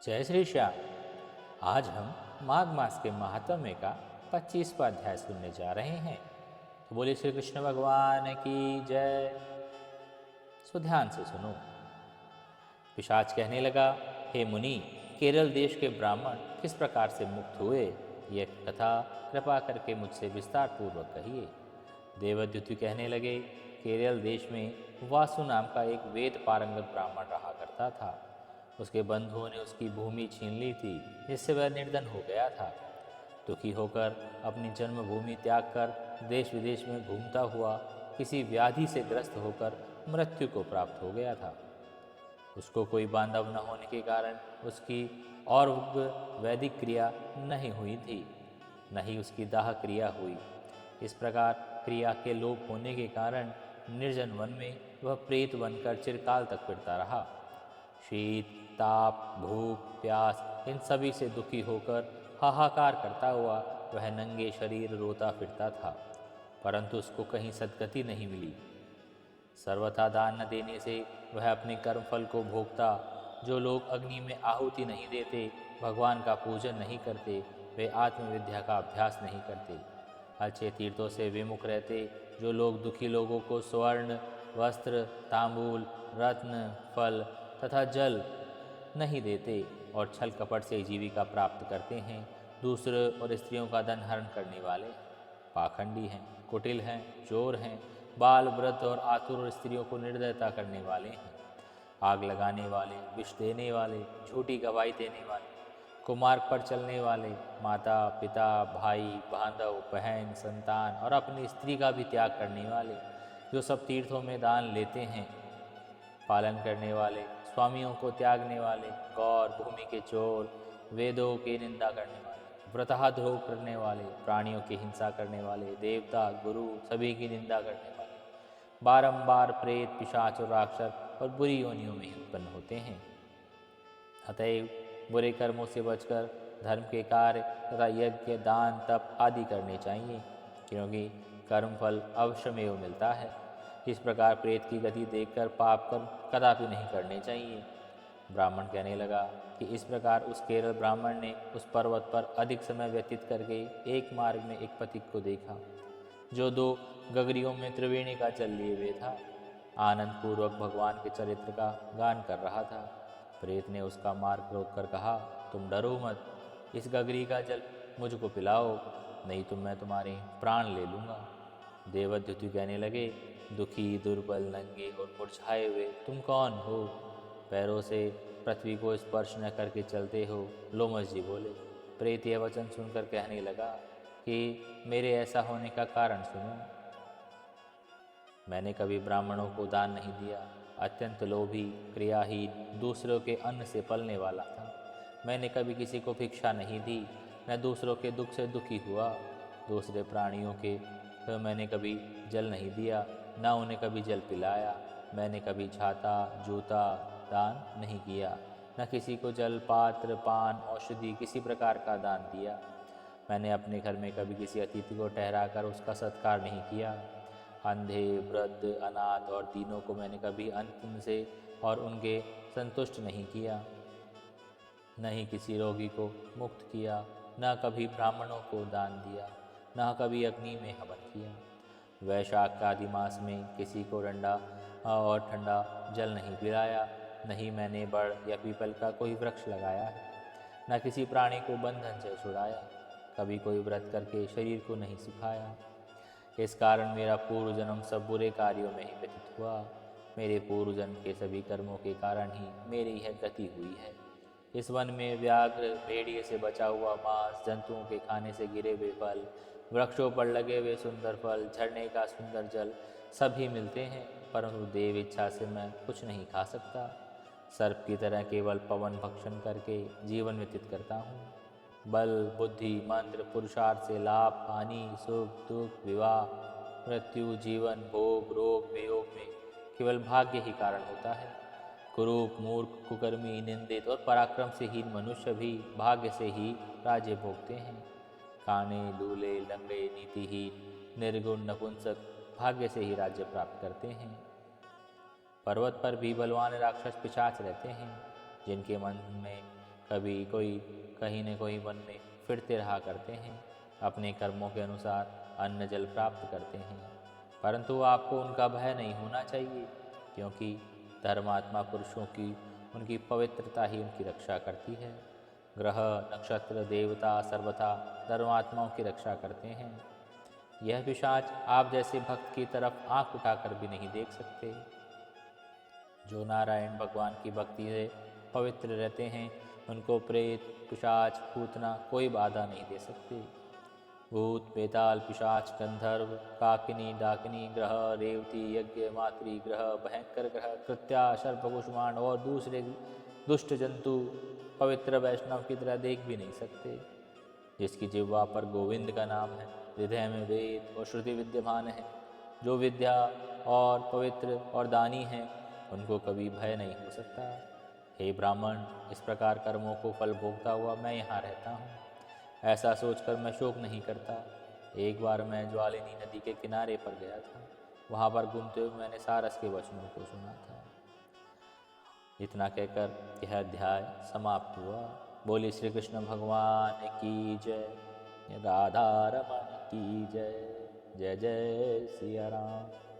जय श्री श्याम। आज हम माघ मास के महात्म्य का 25वां अध्याय सुनने जा रहे हैं। तो बोलिए श्री कृष्ण भगवान की जय। सो ध्यान से सुनो। पिशाच कहने लगा, हे मुनि, केरल देश के ब्राह्मण किस प्रकार से मुक्त हुए, यह कथा कृपा करके मुझसे विस्तार पूर्वक कहिए। देवद्युति कहने लगे, केरल देश में वासु नाम का एक वेद पारंगत ब्राह्मण रहा करता था। उसके बंधुओं ने उसकी भूमि छीन ली थी, जिससे वह निर्धन हो गया था। दुखी होकर अपनी जन्मभूमि त्याग कर देश विदेश में घूमता हुआ किसी व्याधि से ग्रस्त होकर मृत्यु को प्राप्त हो गया था। उसको कोई बांधव न होने के कारण उसकी और वैदिक क्रिया नहीं हुई थी, न ही उसकी दाह क्रिया हुई। इस प्रकार क्रिया के लोप होने के कारण निर्जन वन में वह प्रेत बनकर चिरकाल तक फिरता रहा। शीत, ताप, भूख, प्यास इन सभी से दुखी होकर हाहाकार करता हुआ वह नंगे शरीर रोता फिरता था, परंतु उसको कहीं सद्गति नहीं मिली। सर्वथा दान न देने से वह अपने कर्मफल को भोगता। जो लोग अग्नि में आहुति नहीं देते, भगवान का पूजन नहीं करते, वे आत्मविद्या का अभ्यास नहीं करते। अच्छे तीर्थों से विमुख रहते। जो लोग दुखी लोगों को स्वर्ण, वस्त्र, तांबूल, रत्न, फल तथा जल नहीं देते और छल कपट से जीविका प्राप्त करते हैं, दूसरे और स्त्रियों का धन हरण करने वाले पाखंडी हैं, कुटिल हैं, चोर हैं, बाल, वृद्ध और आतुर स्त्रियों को निर्दयता करने वाले हैं, आग लगाने वाले, विष देने वाले, झूठी गवाही देने वाले, कुमार्ग पर चलने वाले, माता पिता, भाई, बांधव, बहन, संतान और अपनी स्त्री का भी त्याग करने वाले, जो सब तीर्थों में दान लेते हैं, पालन करने वाले, स्वामियों को त्यागने वाले, गौर, भूमि के चोर, वेदों की निंदा करने वाले, व्रतद्रोह करने वाले, प्राणियों की हिंसा करने वाले, देवता, गुरु सभी की निंदा करने वाले, बारंबार प्रेत, पिशाच और राक्षस और बुरी योनियों में उत्पन्न होते हैं। अतएव बुरे कर्मों से बचकर धर्म के कार्य तथा यज्ञ, दान, तप आदि करने चाहिए, क्योंकि कर्मफल अवश्यमेव मिलता है। इस प्रकार प्रेत की गति देखकर पाप कर्म कदापि नहीं करने चाहिए। ब्राह्मण कहने लगा कि इस प्रकार उस केरल ब्राह्मण ने उस पर्वत पर अधिक समय व्यतीत करके एक मार्ग में एक पथिक को देखा, जो 2 गगरियों में त्रिवेणी का जल लिए हुए था, आनंद पूर्वक भगवान के चरित्र का गान कर रहा था। प्रेत ने उसका मार्ग रोककर कहा, तुम डरो मत, इस गगरी का जल मुझको पिलाओ, नहीं तो मैं तुम्हारे प्राण ले लूँगा। देवद्युति कहने लगे, दुखी, दुर्बल, नंगे और मुरझाए हुए तुम कौन हो? पैरों से पृथ्वी को स्पर्श न करके चलते हो। लोमस जी बोले। प्रेत यह वचन सुनकर कहने लगा कि मेरे ऐसा होने का कारण सुनो। मैंने कभी ब्राह्मणों को दान नहीं दिया, अत्यंत लोभी, क्रियाहीन, दूसरों के अन्न से पलने वाला था। मैंने कभी किसी को भिक्षा नहीं दी, न दूसरों के दुख से दुखी हुआ। दूसरे प्राणियों के तो मैंने कभी जल नहीं दिया, न उन्हें कभी जल पिलाया। मैंने कभी छाता, जूता दान नहीं किया, न किसी को जल, पात्र, पान, औषधि किसी प्रकार का दान दिया। मैंने अपने घर में कभी किसी अतिथि को ठहराकर उसका सत्कार नहीं किया। अंधे, वृद्ध, अनाथ और दीनों को मैंने कभी अन्न से और उनके संतुष्ट नहीं किया, न ही किसी रोगी को मुक्त किया, न कभी ब्राह्मणों को दान दिया, न कभी अग्नि में हवन किया। वैशाख आदि मास में किसी को ठंडा और ठंडा जल नहीं पिलाया, न ही मैंने बड़ या पीपल का कोई वृक्ष लगाया है, न किसी प्राणी को बंधन से छुड़ाया, कभी कोई व्रत करके शरीर को नहीं सुखाया। इस कारण मेरा पूर्व जन्म सब बुरे कार्यों में ही व्यतीत हुआ। मेरे पूर्व जन्म के सभी कर्मों के कारण ही मेरी यह गति हुई है। इस वन में व्याघ्र, भेड़िए से बचा हुआ मांस, जंतुओं के खाने से गिरे हुए फल, वृक्षों पर लगे हुए सुंदर फल, झरने का सुंदर जल सभी मिलते हैं, परंतु देव इच्छा से मैं कुछ नहीं खा सकता। सर्प की तरह केवल पवन भक्षण करके जीवन व्यतीत करता हूँ। बल, बुद्धि, मंत्र, पुरुषार्थ से लाभ, हानि, सुख, दुख, विवाह, मृत्यु, जीवन, भोग, रोग, वियोग में केवल भाग्य ही कारण होता है। कुरूप, मूर्ख, कुकर्मी, निंदित और पराक्रम से हीन मनुष्य भी भाग्य से ही राज्य भोगते हैं। काने, लूले, लंगड़े, नीतिहीन, निर्गुण, नपुंसक भाग्य से ही राज्य प्राप्त करते हैं। पर्वत पर भी बलवान राक्षस पिशाच रहते हैं, जिनके मन में कभी कोई कहीं न कोई वन में फिरते रहा करते हैं, अपने कर्मों के अनुसार अन्न जल प्राप्त करते हैं, परंतु आपको उनका भय नहीं होना चाहिए, क्योंकि धर्मात्मा पुरुषों की उनकी पवित्रता ही उनकी रक्षा करती है। ग्रह नक्षत्र देवता सर्वथा धर्मात्माओं की रक्षा करते हैं। यह पिशाच आप जैसे भक्त की तरफ आंख उठाकर भी नहीं देख सकते। जो नारायण भगवान की भक्ति से पवित्र रहते हैं, उनको प्रेत पिशाच पूतना कोई बाधा नहीं दे सकते। भूत बेताल पिशाच गंधर्व काकिनी डाकिनी ग्रह रेवती यज्ञ मातृ ग्रह भयंकर ग्रह कृत्या सर्प कुष्मांड और दूसरे दुष्ट जंतु पवित्र वैष्णव की तरह देख भी नहीं सकते। जिसकी जिह्वा पर गोविंद का नाम है, हृदय में वेद और श्रुति विद्यमान है, जो विद्या और पवित्र और दानी हैं, उनको कभी भय नहीं हो सकता। हे ब्राह्मण, इस प्रकार कर्मों को फल भोगता हुआ मैं यहाँ रहता हूँ, ऐसा सोचकर मैं शोक नहीं करता। एक बार मैं ज्वालिनी नदी के किनारे पर गया था, वहाँ पर घूमते हुए मैंने सारस के वचनों को सुना था। इतना कहकर यह अध्याय समाप्त हुआ। बोली श्री कृष्ण भगवान की जय, राधा रमण की जय। जय जय सिया राम।